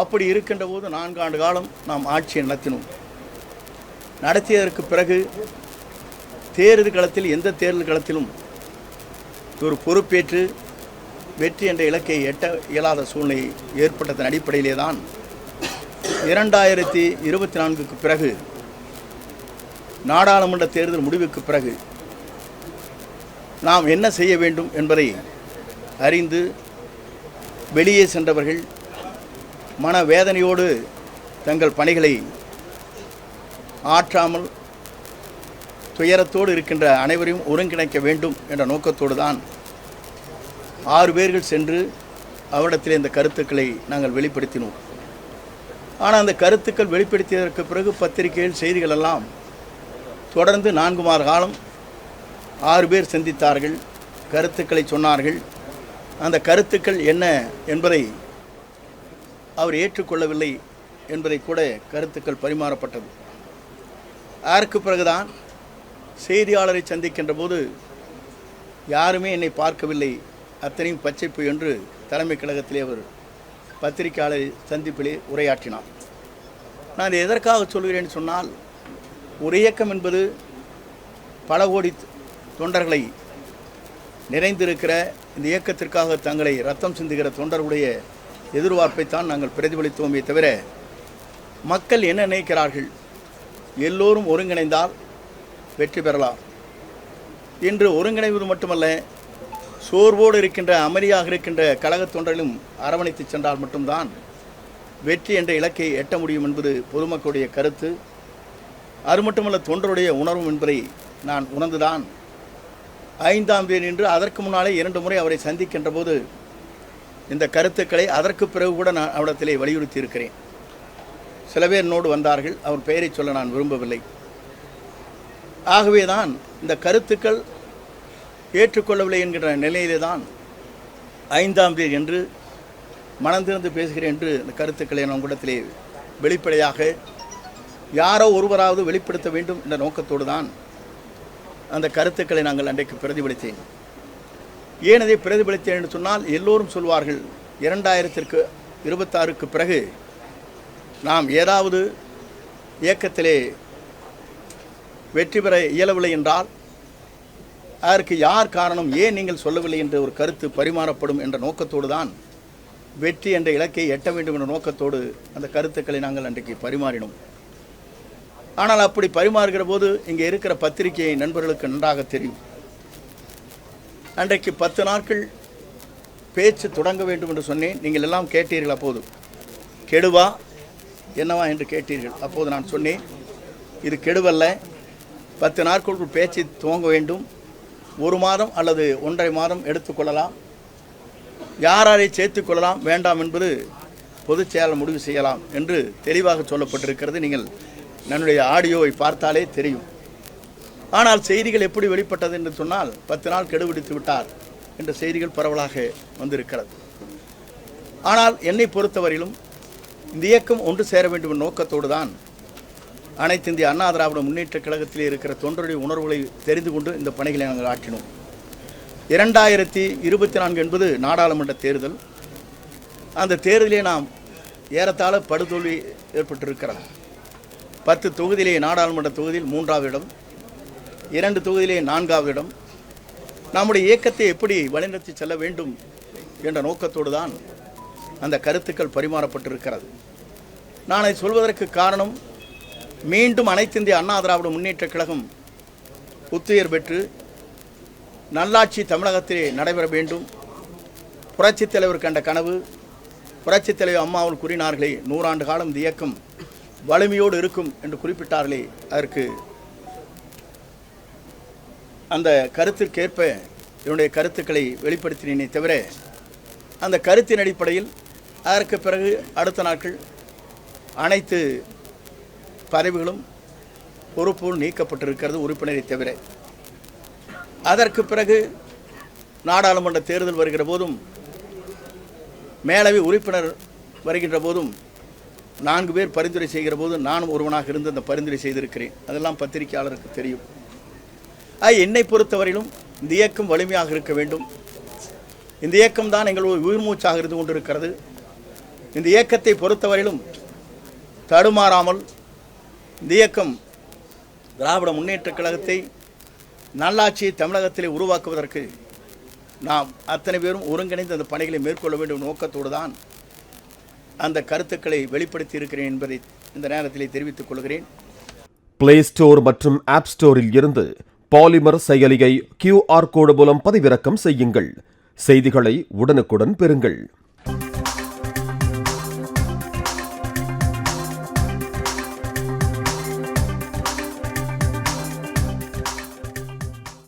அப்படி இருக்கின்ற போது 4 ஆண்டு காலம் நாம் ஆட்சியை நடத்தினோம். நடத்தியதற்கு பிறகு தேர்தல் களத்தில் எந்த தேர்தல் களத்திலும் ஒரு பொறுப்பேற்று வெற்றி என்ற இலக்கை எட்ட இயலாத சூழ்நிலை ஏற்பட்டதன் அடிப்படையிலே தான் 2024க்கு பிறகு நாடாளுமன்ற தேர்தல் முடிவுக்கு பிறகு நாம் என்ன செய்ய வேண்டும் என்பதை அறிந்து வெளியே சென்றவர்கள் மனவேதனையோடு தங்கள் பணிகளை ஆற்றாமல் துயரத்தோடு இருக்கின்ற அனைவரையும் ஒருங்கிணைக்க வேண்டும் என்ற நோக்கத்தோடு தான் 6 பேர்கள் சென்று அவரிடத்தில் இந்த கருத்துக்களை நாங்கள் வெளிப்படுத்தினோம். ஆனால் அந்த கருத்துக்கள் வெளிப்படுத்தியதற்கு பிறகு பத்திரிகைகள் செய்திகள் எல்லாம் தொடர்ந்து 4 மாத காலம் 6 பேர் சந்தித்தார்கள், கருத்துக்களை சொன்னார்கள். அந்த கருத்துக்கள் என்ன என்பதை அவர் ஏற்றுக்கொள்ளவில்லை என்பதை கூட கருத்துக்கள் பரிமாறப்பட்டது. அதற்கு பிறகுதான் செய்தியாளரை சந்திக்கின்ற போது யாருமே என்னை பார்க்கவில்லை, அத்தனையும் பச்சைப்பு என்று தலைமை கழகத்திலே அவர் பத்திரிகையாளர் சந்திப்பிலே உரையாற்றினார். நான் இதை எதற்காக சொல்கிறேன்னு சொன்னால், ஒரு இயக்கம் என்பது பல கோடி தொண்டர்களை நிறைந்திருக்கிற இந்த இயக்கத்திற்காக தங்களை ரத்தம் சிந்துகிற தொண்டர்களுடைய எதிர்பார்ப்பைத்தான் நாங்கள் பிரதிபலித்தோமே தவிர, மக்கள் என்ன நினைக்கிறார்கள், எல்லோரும் ஒருங்கிணைந்தால் வெற்றி பெறலாம் என்று ஒருங்கிணைவது மட்டுமல்ல, சோர்வோடு இருக்கின்ற அமைதியாக இருக்கின்ற கழக தொண்டர்களும் அரவணைத்து சென்றால் மட்டும்தான் வெற்றி என்ற இலக்கை எட்ட முடியும் என்பது பொதுமக்களுடைய கருத்து. அது மட்டுமல்ல, தொண்டருடைய உணர்வும் என்பதை நான் உணர்ந்துதான் 5ஆம் தேதி என்று அதற்கு முன்னாலே 2 முறை அவரை சந்திக்கின்ற போது இந்த கருத்துக்களை அதற்கு பிறகு கூட நான் அவரிடத்திலே வலியுறுத்தி இருக்கிறேன். சில பேர் என்னோடு வந்தார்கள், அவர் பெயரை சொல்ல நான் விரும்பவில்லை. ஆகவே தான் இந்த கருத்துக்கள் ஏற்றுக்கொள்ளவில்லை என்கிற நிலையிலே தான் 5ஆம் தேதி என்று மனந்திறந்து பேசுகிறேன் என்று இந்த கருத்துக்களை நம் கூடத்திலே வெளிப்படையாக யாரோ ஒருவராவது வெளிப்படுத்த வேண்டும் என்ற நோக்கத்தோடு தான் அந்த கருத்துக்களை நாங்கள் அன்றைக்கு பிரதிபலித்தேன். ஏன் அதை பிரதிபலித்தேன் என்று சொன்னால், எல்லோரும் சொல்வார்கள் 2026க்கு பிறகு நாம் ஏதாவது இயக்கத்திலே வெற்றி பெற இயலவில்லை என்றால் அதற்கு யார் காரணம், ஏன் நீங்கள் சொல்லவில்லை என்ற ஒரு கருத்து பரிமாறப்படும் என்ற நோக்கத்தோடு தான் வெற்றி என்ற இலக்கை எட்ட வேண்டும் என்ற நோக்கத்தோடு அந்த கருத்துக்களை நாங்கள் அன்றைக்கு பரிமாறினோம். ஆனால் அப்படி பரிமாறுகிற போது இங்கே இருக்கிற பத்திரிகை நண்பர்களுக்கு நன்றாக தெரியும், அன்றைக்கு 10 நாட்கள் பேச்சு தொடங்க வேண்டும் என்று சொன்னேன். நீங்கள் எல்லாம் கேட்டீர்கள், அப்போது கெடுவா என்னவா என்று கேட்டீர்கள். அப்போது நான் சொன்னேன், இது கெடுவல்ல, 10 நாட்களுக்குள் பேச்சு துவங்க வேண்டும். 1 மாதம் அல்லது 1.5 மாதம் எடுத்துக்கொள்ளலாம், யாரை சேர்த்துக்கொள்ளலாம் வேண்டாம் என்பது பொதுச் செயலாளர் முடிவு செய்யலாம் என்று தெளிவாக சொல்லப்பட்டிருக்கிறது. நீங்கள் என்னுடைய ஆடியோவை பார்த்தாலே தெரியும். ஆனால் செய்திகள் எப்படி வெளிப்பட்டது என்று சொன்னால், 10 நாள் கெடுபிடித்து விட்டார் என்ற செய்திகள் பரவலாக வந்திருக்கிறது. ஆனால் என்னை பொறுத்தவரையிலும் இந்த இயக்கம் ஒன்று சேர வேண்டும் என்ற நோக்கத்தோடு தான் அனைத்து இந்திய அண்ணா திராவிட முன்னேற்றக் கழகத்திலே இருக்கிற தொண்டருடைய உணர்வுகளை தெரிந்து கொண்டு இந்த பணிகளை நாங்கள் ஆற்றினோம். 2024 என்பது நாடாளுமன்ற தேர்தல். அந்த தேர்தலிலே நாம் ஏறத்தாழ படுதோல்வி ஏற்பட்டிருக்கிறது. 10 தொகுதியிலே நாடாளுமன்ற தொகுதியில் 3வது இடம், 2 தொகுதியிலே 4வது இடம். நம்முடைய இயக்கத்தை எப்படி வழிநடத்தி செல்ல வேண்டும் என்ற நோக்கத்தோடு தான் அந்த கருத்துக்கள் பரிமாறப்பட்டிருக்கிறது. நான் அதை சொல்வதற்கு காரணம், மீண்டும் அனைத்து இந்திய அண்ணா திராவிட முன்னேற்றக் கழகம் புத்துயிர் பெற்று நல்லாட்சி தமிழகத்திலே நடைபெற வேண்டும். புரட்சித் தலைவர் கண்ட கனவு, புரட்சித் தலைவர் அம்மாவில் கூறினார்களே, 100 ஆண்டு காலம் இந்த இயக்கம் வலிமையோடு இருக்கும் என்று குறிப்பிட்டார்களே, அதற்கு அந்த கருத்திற்கேற்ப என்னுடைய கருத்துக்களை வெளிப்படுத்தினேனே தவிர, அந்த கருத்தின் அடிப்படையில் அதற்கு பிறகு அடுத்த நாட்கள் அனைத்து பதவிகளும் பொறுப்புகள் நீக்கப்பட்டிருக்கிறது, உறுப்பினரை தவிர. அதற்கு பிறகு நாடாளுமன்ற தேர்தல் வருகிற போதும், மேலவை உறுப்பினர் வருகின்ற போதும் 4 பேர் பரிந்துரை செய்கிற போது நானும் ஒருவனாக இருந்து அந்த பரிந்துரை செய்திருக்கிறேன். அதெல்லாம் பத்திரிகையாளருக்கு தெரியும். என்னை பொறுத்தவரையிலும் இந்த இயக்கம் வலிமையாக இருக்க வேண்டும். இந்த இயக்கம்தான் எங்கள் உயிர் மூச்சாக இருந்து கொண்டிருக்கிறது. இந்த இயக்கத்தை பொறுத்தவரையிலும் தடுமாறாமல் இந்த இயக்கம் திராவிட முன்னேற்றக் கழகத்தை நல்லாட்சியை தமிழகத்திலே உருவாக்குவதற்கு நாம் அத்தனை பேரும் ஒருங்கிணைந்து அந்த பணிகளை மேற்கொள்ள வேண்டும் நோக்கத்தோடு தான் அந்த கருத்துக்களை வெளிப்படுத்தி இருக்கிறேன் என்பதை இந்த நேரத்திலே தெரிவித்துக் கொள்கிறேன். பிளே ஸ்டோர் மற்றும் ஆப் ஸ்டோரில் இருந்து பாலிமர் செயலியை QR கோடு மூலம் பதிவிறக்கம் செய்யுங்கள். செய்திகளை உடனுக்குடன் பெறுங்கள்.